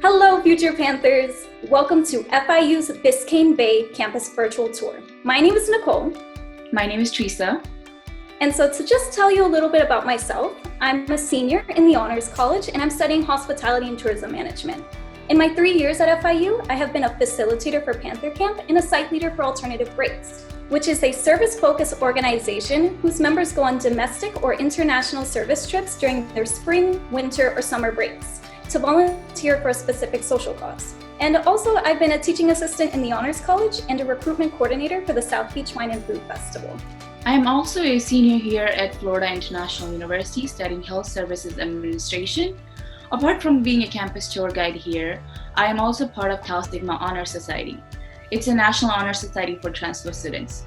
Hello, future Panthers! Welcome to FIU's Biscayne Bay Campus Virtual Tour. My name is Nicole. My name is Teresa. And so to just tell you a little bit about myself, I'm a senior in the Honors College and I'm studying Hospitality and Tourism Management. In my 3 years at FIU, I have been a facilitator for Panther Camp and a site leader for Alternative Breaks, which is a service-focused organization whose members go on domestic or international service trips during their spring, winter, or summer breaks to volunteer for a specific social cause. And also, I've been a teaching assistant in the Honors College and a recruitment coordinator for the South Beach Wine and Food Festival. I am also a senior here at Florida International University studying Health Services Administration. Apart from being a campus tour guide here, I am also part of Tau Sigma Honor Society. It's a national honor society for transfer students.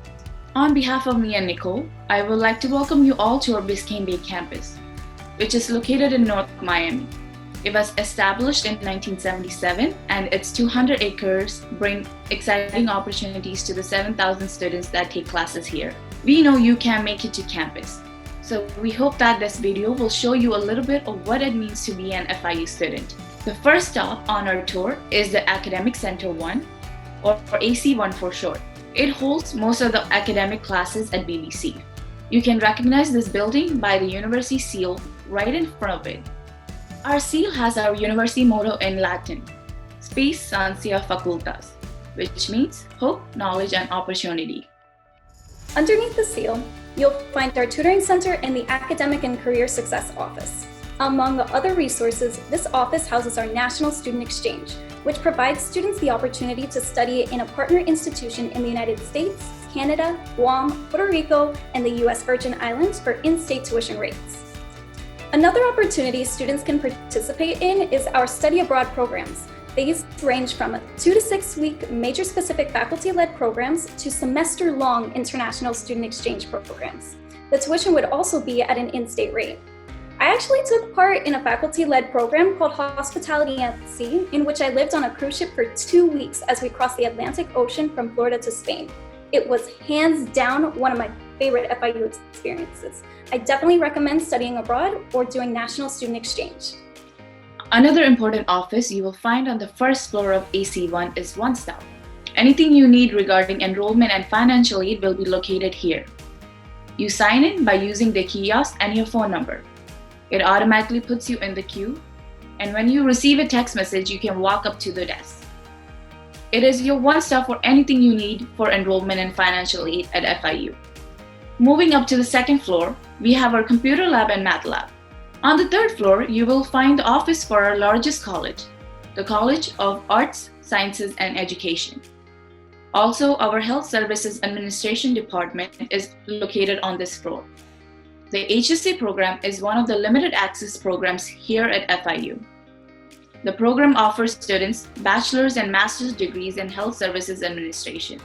On behalf of me and Nicole, I would like to welcome you all to our Biscayne Bay campus, which is located in North Miami. It was established in 1977 and its 200 acres bring exciting opportunities to the 7,000 students that take classes here. We know you can make it to campus, so we hope that this video will show you a little bit of what it means to be an FIU student. The first stop on our tour is the Academic Center 1, or AC1 for short. It holds most of the academic classes at BBC. You can recognize this building by the university seal right in front of it. Our seal has our university motto in Latin, Spes Ansia Facultas, which means hope, knowledge, and opportunity. Underneath the seal, you'll find our tutoring center and the Academic and Career Success Office. Among other resources, this office houses our National Student Exchange, which provides students the opportunity to study in a partner institution in the United States, Canada, Guam, Puerto Rico, and the U.S. Virgin Islands for in-state tuition rates. Another opportunity students can participate in is our study abroad programs. These range from 2 to 6 week major specific faculty-led programs to semester-long international student exchange programs. The tuition would also be at an in-state rate. I actually took part in a faculty-led program called Hospitality at Sea, in which I lived on a cruise ship for 2 weeks as we crossed the Atlantic Ocean from Florida to Spain. It was hands down one of my favorite FIU experiences. I definitely recommend studying abroad or doing national student exchange. Another important office you will find on the first floor of AC1 is One Stop. Anything you need regarding enrollment and financial aid will be located here. You sign in by using the kiosk and your phone number. It automatically puts you in the queue, and when you receive a text message, you can walk up to the desk. It is your one stop for anything you need for enrollment and financial aid at FIU. Moving up to the second floor, we have our computer lab and math lab. On the third floor, you will find the office for our largest college, the College of Arts, Sciences, and Education. Also, our Health Services Administration Department is located on this floor. The HSA program is one of the limited access programs here at FIU. The program offers students bachelor's and master's degrees in Health Services Administration.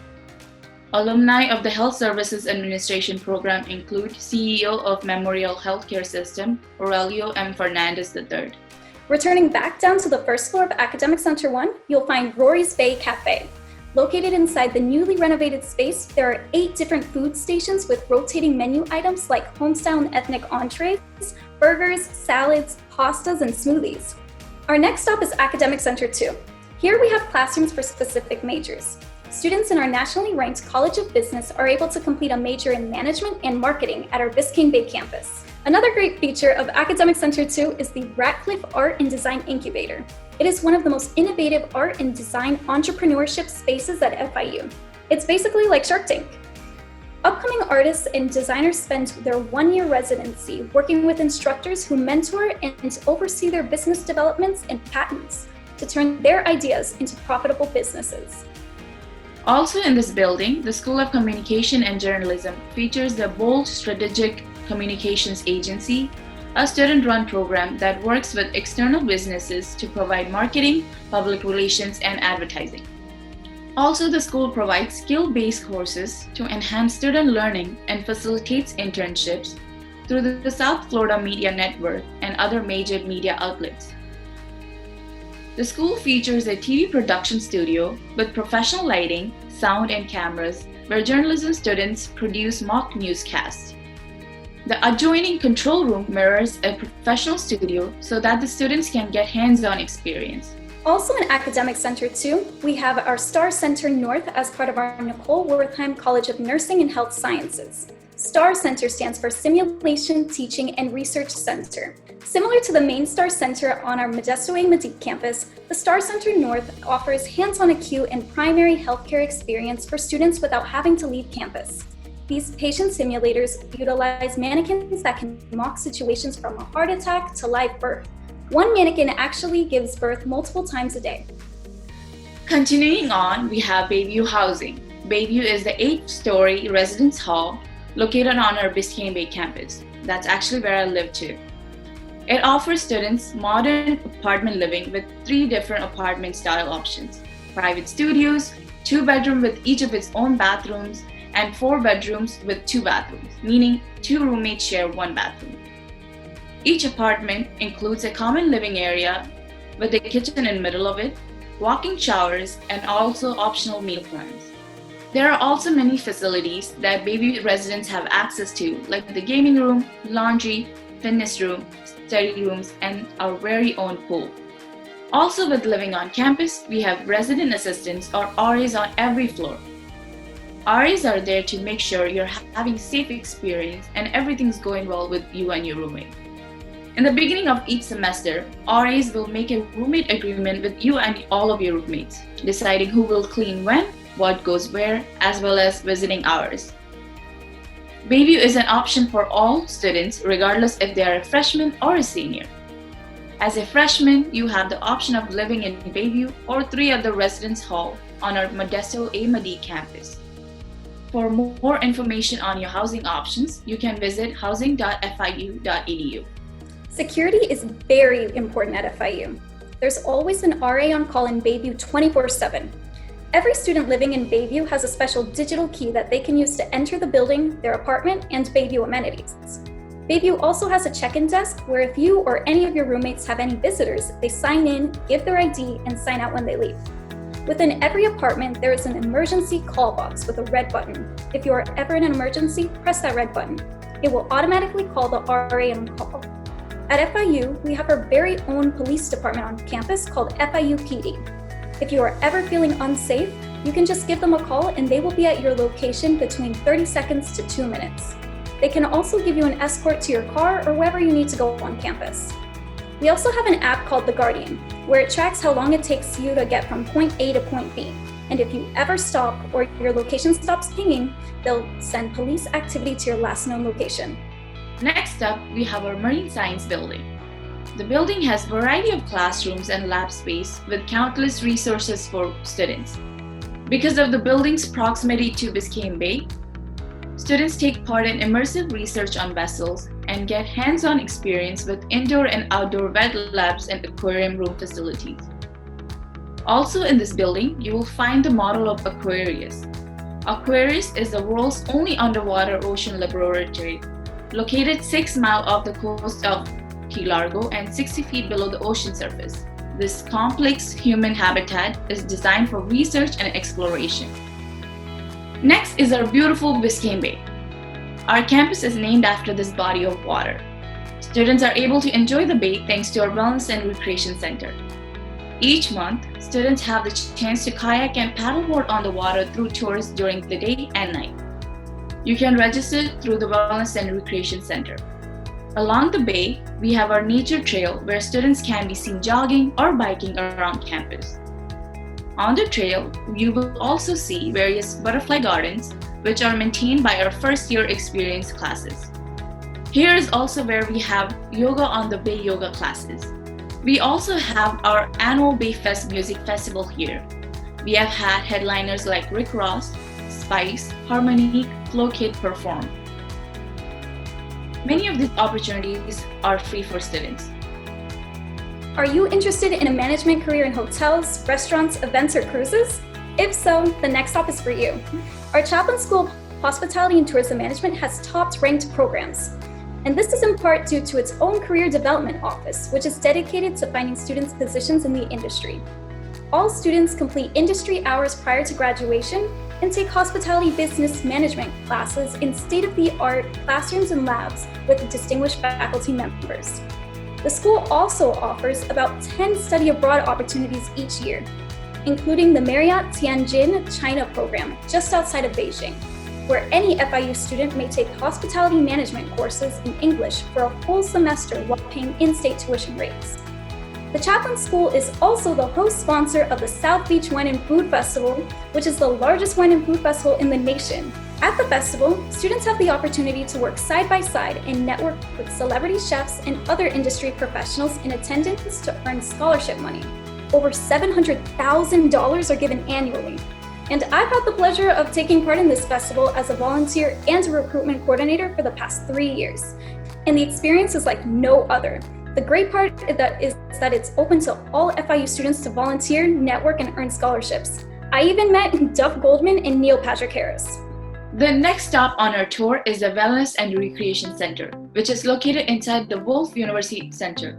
Alumni of the Health Services Administration program include CEO of Memorial Healthcare System, Aurelio M. Fernandez III. Returning back down to the first floor of Academic Center 1, you'll find Rory's Bay Cafe. Located inside the newly renovated space, there are 8 different food stations with rotating menu items like homestyle and ethnic entrees, burgers, salads, pastas, and smoothies. Our next stop is Academic Center 2. Here we have classrooms for specific majors. Students in our nationally ranked College of Business are able to complete a major in management and marketing at our Biscayne Bay campus. Another great feature of Academic Center 2 is the Ratcliffe Art and Design Incubator. It is one of the most innovative art and design entrepreneurship spaces at FIU. It's basically like Shark Tank. Upcoming artists and designers spend their 1-year residency working with instructors who mentor and oversee their business developments and patents to turn their ideas into profitable businesses. Also in this building, the School of Communication and Journalism features the Bold Strategic Communications Agency, a student-run program that works with external businesses to provide marketing, public relations, and advertising. Also, the school provides skill-based courses to enhance student learning and facilitates internships through the South Florida Media Network and other major media outlets. The school features a TV production studio with professional lighting, sound, and cameras where journalism students produce mock newscasts. The adjoining control room mirrors a professional studio so that the students can get hands-on experience. Also in Academic Center 2, we have our STAR Center North as part of our Nicole Wertheim College of Nursing and Health Sciences. STAR Center stands for Simulation, Teaching, and Research Center. Similar to the main STAR Center on our Modesto A. Medique campus, the STAR Center North offers hands-on acute and primary healthcare experience for students without having to leave campus. These patient simulators utilize mannequins that can mock situations from a heart attack to live birth. One mannequin actually gives birth multiple times a day. Continuing on, we have Bayview Housing. Bayview is the 8-story residence hall located on our Biscayne Bay campus. That's actually where I live too. It offers students modern apartment living with 3 different apartment style options: private studios, 2-bedroom with each of its own bathrooms, and 4 bedrooms with 2 bathrooms, meaning 2 roommates share 1 bathroom. Each apartment includes a common living area with a kitchen in the middle of it, walk-in showers, and also optional meal plans. There are also many facilities that Bayview residents have access to, like the gaming room, laundry, fitness room, study rooms, and our very own pool. Also with living on campus, we have resident assistants or RAs on every floor. RAs are there to make sure you're having a safe experience and everything's going well with you and your roommate. In the beginning of each semester, RAs will make a roommate agreement with you and all of your roommates, deciding who will clean when, what goes where, as well as visiting hours. Bayview is an option for all students, regardless if they are a freshman or a senior. As a freshman, you have the option of living in Bayview or 3 other residence halls on our Modesto A. Medique campus. For more information on your housing options, you can visit housing.fiu.edu. Security is very important at FIU. There's always an RA on call in Bayview 24/7. Every student living in Bayview has a special digital key that they can use to enter the building, their apartment, and Bayview amenities. Bayview also has a check-in desk where if you or any of your roommates have any visitors, they sign in, give their ID, and sign out when they leave. Within every apartment, there is an emergency call box with a red button. If you are ever in an emergency, press that red button. It will automatically call the RA on call. At FIU, we have our very own police department on campus called FIU PD. If you are ever feeling unsafe, you can just give them a call and they will be at your location between 30 seconds to 2 minutes. They can also give you an escort to your car or wherever you need to go on campus. We also have an app called The Guardian, where it tracks how long it takes you to get from point A to point B. And if you ever stop or your location stops pinging, they'll send police activity to your last known location. Next up, we have our Marine Science Building. The building has a variety of classrooms and lab space with countless resources for students. Because of the building's proximity to Biscayne Bay, students take part in immersive research on vessels and get hands-on experience with indoor and outdoor wet labs and aquarium room facilities. Also in this building, you will find the model of Aquarius. Aquarius is the world's only underwater ocean laboratory, located 6 miles off the coast of Key Largo and 60 feet below the ocean surface. This complex human habitat is designed for research and exploration. Next is our beautiful Biscayne Bay. Our campus is named after this body of water. Students are able to enjoy the bay thanks to our Wellness and Recreation Center. Each month, students have the chance to kayak and paddleboard on the water through tours during the day and night. You can register through the Wellness and Recreation Center. Along the bay, we have our nature trail where students can be seen jogging or biking around campus. On the trail, you will also see various butterfly gardens, which are maintained by our first-year experience classes. Here is also where we have Yoga on the Bay yoga classes. We also have our annual Bay Fest Music Festival here. We have had headliners like Rick Ross, Spice, Harmony, Flow Kid perform. Many of these opportunities are free for students. Are you interested in a management career in hotels, restaurants, events, or cruises? If so, the next stop is for you. Our Chapman School of Hospitality and Tourism Management has top-ranked programs. And this is in part due to its own career development office, which is dedicated to finding students positions in the industry. All students complete industry hours prior to graduation and take hospitality business management classes in state-of-the-art classrooms and labs with distinguished faculty members. The school also offers about 10 study abroad opportunities each year, including the Marriott Tianjin China program just outside of Beijing, where any FIU student may take hospitality management courses in English for a full semester while paying in-state tuition rates. The Chaplin School is also the host sponsor of the South Beach Wine and Food Festival, which is the largest wine and food festival in the nation. At the festival, students have the opportunity to work side by side and network with celebrity chefs and other industry professionals in attendance to earn scholarship money. Over $700,000 are given annually. And I've had the pleasure of taking part in this festival as a volunteer and a recruitment coordinator for the past 3 years. And the experience is like no other. The great part is that it's open to all FIU students to volunteer, network, and earn scholarships. I even met Duff Goldman and Neil Patrick Harris. The next stop on our tour is the Wellness and Recreation Center, which is located inside the Wolf University Center.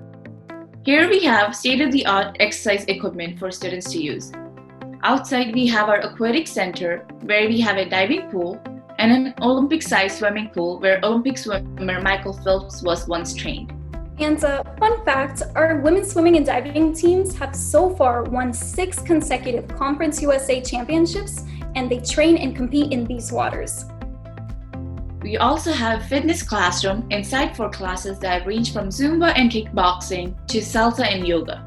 Here we have state-of-the-art exercise equipment for students to use. Outside, we have our aquatic center, where we have a diving pool and an Olympic-sized swimming pool where Olympic swimmer Michael Phelps was once trained. And fun fact, our women's swimming and diving teams have so far won 6 consecutive Conference USA championships, and they train and compete in these waters. We also have fitness classroom inside for classes that range from Zumba and kickboxing to salsa and yoga.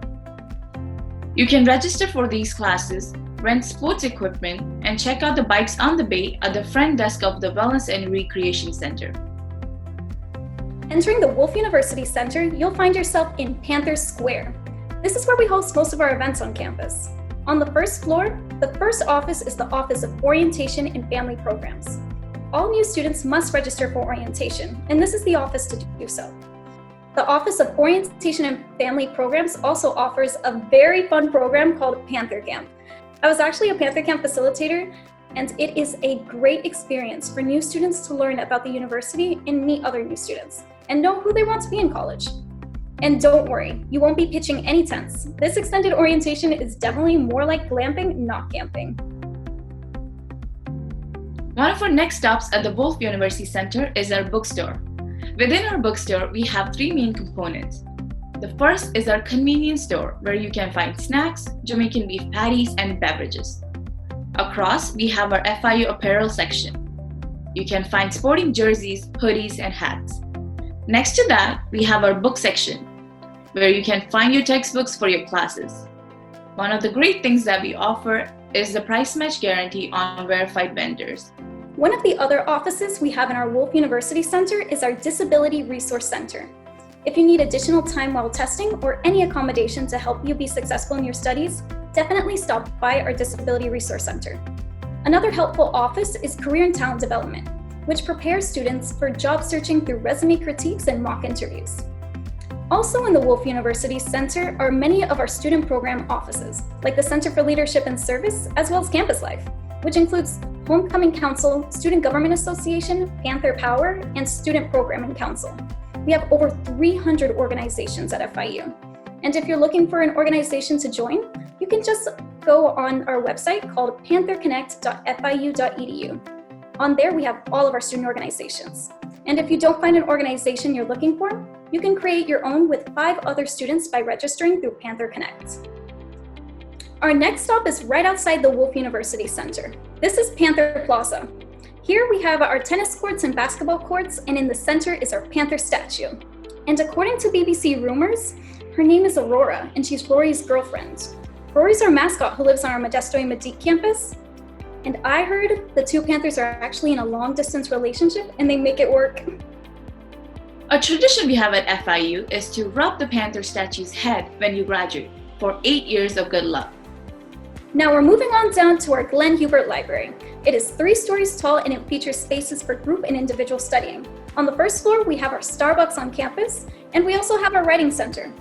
You can register for these classes, rent sports equipment, and check out the bikes on the bay at the front desk of the Wellness and Recreation Center. Entering the Wolf University Center, you'll find yourself in Panther Square. This is where we host most of our events on campus. On the first floor, the first office is the Office of Orientation and Family Programs. All new students must register for orientation, and this is the office to do so. The Office of Orientation and Family Programs also offers a very fun program called Panther Camp. I was actually a Panther Camp facilitator, and it is a great experience for new students to learn about the university and meet other new students and know who they want to be in college. And don't worry, you won't be pitching any tents. This extended orientation is definitely more like glamping, not camping. One of our next stops at the Wolf University Center is our bookstore. Within our bookstore, we have 3 main components. The first is our convenience store, where you can find snacks, Jamaican beef patties, and beverages. Across, we have our FIU apparel section. You can find sporting jerseys, hoodies, and hats. Next to that, we have our book section, where you can find your textbooks for your classes. One of the great things that we offer is the price match guarantee on verified vendors. One of the other offices we have in our Wolf University Center is our Disability Resource Center. If you need additional time while testing or any accommodation to help you be successful in your studies, definitely stop by our Disability Resource Center. Another helpful office is Career and Talent Development, which prepares students for job searching through resume critiques and mock interviews. Also in the Wolf University Center are many of our student program offices, like the Center for Leadership and Service, as well as Campus Life, which includes Homecoming Council, Student Government Association, Panther Power, and Student Programming Council. We have over 300 organizations at FIU. And if you're looking for an organization to join, you can just go on our website called pantherconnect.fiu.edu. On there, we have all of our student organizations. And if you don't find an organization you're looking for, you can create your own with 5 other students by registering through Panther Connect. Our next stop is right outside the Wolf University Center. This is Panther Plaza. Here we have our tennis courts and basketball courts, and in the center is our Panther statue. And according to BBC Rumors, her name is Aurora, and she's Rory's girlfriend. Rory's our mascot who lives on our Modesto and Medique campus. And I heard the 2 Panthers are actually in a long-distance relationship, and they make it work. A tradition we have at FIU is to rub the Panther statue's head when you graduate for 8 years of good luck. Now we're moving on down to our Glenn Hubert Library. It is 3 stories tall and it features spaces for group and individual studying. On the first floor, we have our Starbucks on campus, and we also have our writing center.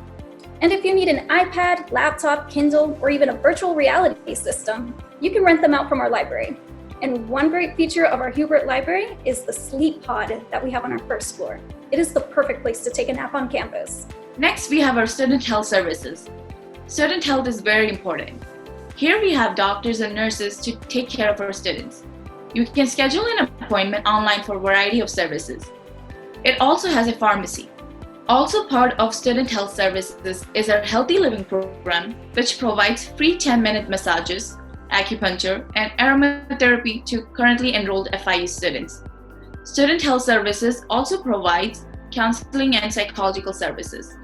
And if you need an iPad, laptop, Kindle, or even a virtual reality system, you can rent them out from our library. And one great feature of our Hubert Library is the sleep pod that we have on our first floor. It is the perfect place to take a nap on campus. Next, we have our student health services. Student health is very important. Here we have doctors and nurses to take care of our students. You can schedule an appointment online for a variety of services. It also has a pharmacy. Also part of Student Health Services is our Healthy Living program, which provides free 10-minute massages, acupuncture, and aromatherapy to currently enrolled FIU students. Student Health Services also provides counseling and psychological services.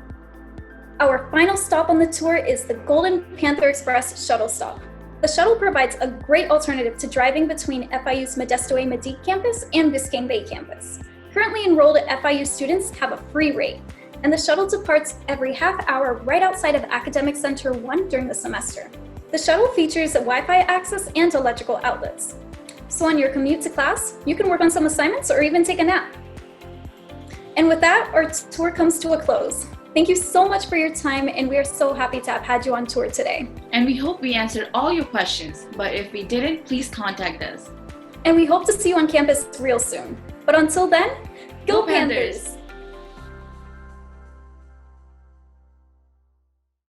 Our final stop on the tour is the Golden Panther Express shuttle stop. The shuttle provides a great alternative to driving between FIU's Modesto A. Medique campus and Biscayne Bay campus. Currently enrolled FIU students have a free rate, and the shuttle departs every half hour right outside of Academic Center 1 during the semester. The shuttle features Wi-Fi access and electrical outlets. So on your commute to class, you can work on some assignments or even take a nap. And with that, our tour comes to a close. Thank you so much for your time, and we are so happy to have had you on tour today. And we hope we answered all your questions, but if we didn't, please contact us. And we hope to see you on campus real soon. But until then, go Panthers!